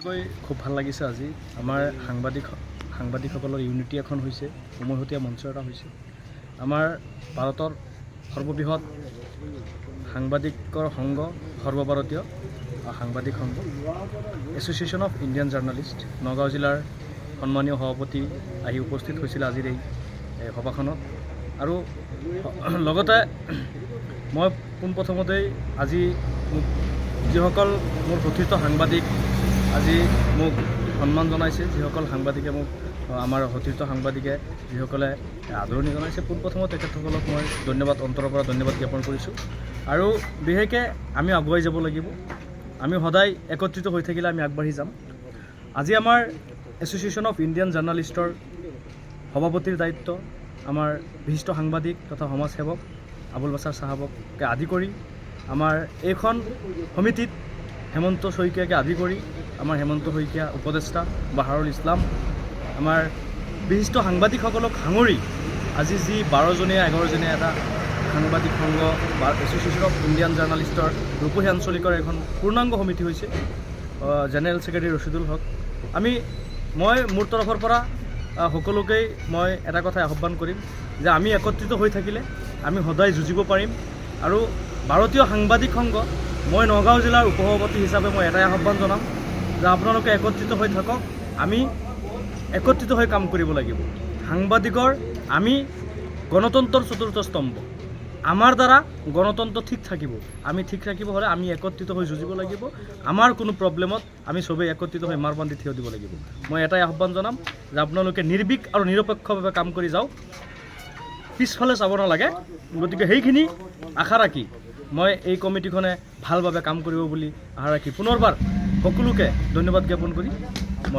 খুব ভাল লাগিছে। আজি আমাৰ সাংবাদিকসকলৰ ইউনিটি এখন হৈছে, উমৈহতীয়া মঞ্চ এটা হৈছে। আমাৰ ভাৰতৰ সৰ্ববৃহৎ সাংবাদিকৰ সংঘ, সৰ্বভাৰতীয় সাংবাদিক সংঘ association of Indian journalist Nagaon জিলাৰ সন্মানীয় সভাপতি আহি উপস্থিত হৈছিল আজিৰ এই সভাখনত। আৰু লগতে মই পোনপ্ৰথমতেই আজি যিসকল মোৰ সতীৰ্থ সাংবাদিক আজি মোক সন্মান জনাইছে, যিসকল সাংবাদিকে মোক আমাৰ সতীৰ্থ সাংবাদিকে যিসকলে আদৰণি জনাইছে, পোনপ্ৰথমত তেখেতসকলক মই অন্তৰৰ পৰা ধন্যবাদ জ্ঞাপন কৰিছোঁ। আৰু বিশেষকৈ আমি আগুৱাই যাব লাগিব। আমি সদায় একত্ৰিত হৈ থাকিলে আমি আগবাঢ়ি যাম। আজি আমাৰ এছ'চিয়েশ্যন অফ ইণ্ডিয়ান জাৰ্ণালিষ্টৰ সভাপতিৰ দায়িত্ব আমাৰ বিশিষ্ট সাংবাদিক তথা সমাজসেৱক আবুল বাছাৰ চাহাবকে আদি কৰি আমাৰ এইখন সমিতিত হেমন্ত শইকীয়াকে আদি কৰি আমাৰ হেমন্ত শইকীয়া উপদেষ্টা বাহাৰুল ইছলাম, আমাৰ বিশিষ্ট সাংবাদিকসকলক সাঙুৰি আজি যি 12জনীয়া 11জনীয়া এটা সাংবাদিক সংঘ বা এছ'চিয়েশ্যন অফ ইণ্ডিয়ান জাৰ্ণালিষ্টৰ ৰূপহী আঞ্চলিকৰ এখন পূৰ্ণাংগ সমিতি হৈছে। জেনেৰেল ছেক্ৰেটাৰী ৰচিদুল হক। মই মোৰ তৰফৰ পৰা সকলোকেই মই এটা কথাই আহ্বান কৰিম যে আমি একত্ৰিত হৈ থাকিলে আমি সদায় যুঁজিব পাৰিম। আৰু ভাৰতীয় সাংবাদিক সংঘ, মই নগাঁও জিলাৰ উপসভাপতি হিচাপে মই এটাই আহ্বান জনাম যে আপোনালোকে একত্ৰিত হৈ থাকক। আমি একত্ৰিত হৈ কাম কৰিব লাগিব। সাংবাদিকৰ আমি গণতন্ত্ৰৰ চতুৰ্থ স্তম্ভ। আমাৰ দ্বাৰা গণতন্ত্ৰ ঠিক থাকিব। আমি ঠিক ৰাখিব হ'লে আমি একত্ৰিত হৈ যুঁজিব লাগিব। আমাৰ কোনো প্ৰব্লেমত আমি চবেই একত্ৰিত হৈ মাৰ বান্ধি থিয় দিব লাগিব। মই এটাই আহ্বান জনাম যে আপোনালোকে নিৰ্ভীক আৰু নিৰপেক্ষভাৱে কাম কৰি যাওক, পিছফালে চাব নালাগে। গতিকে সেইখিনি আশা ৰাখি মই এই কমিটিখনে ভালভাৱে কাম কৰিব বুলি আশা ৰাখি পুনৰবাৰ সকলোকে ধন্যবাদ জ্ঞাপন কৰি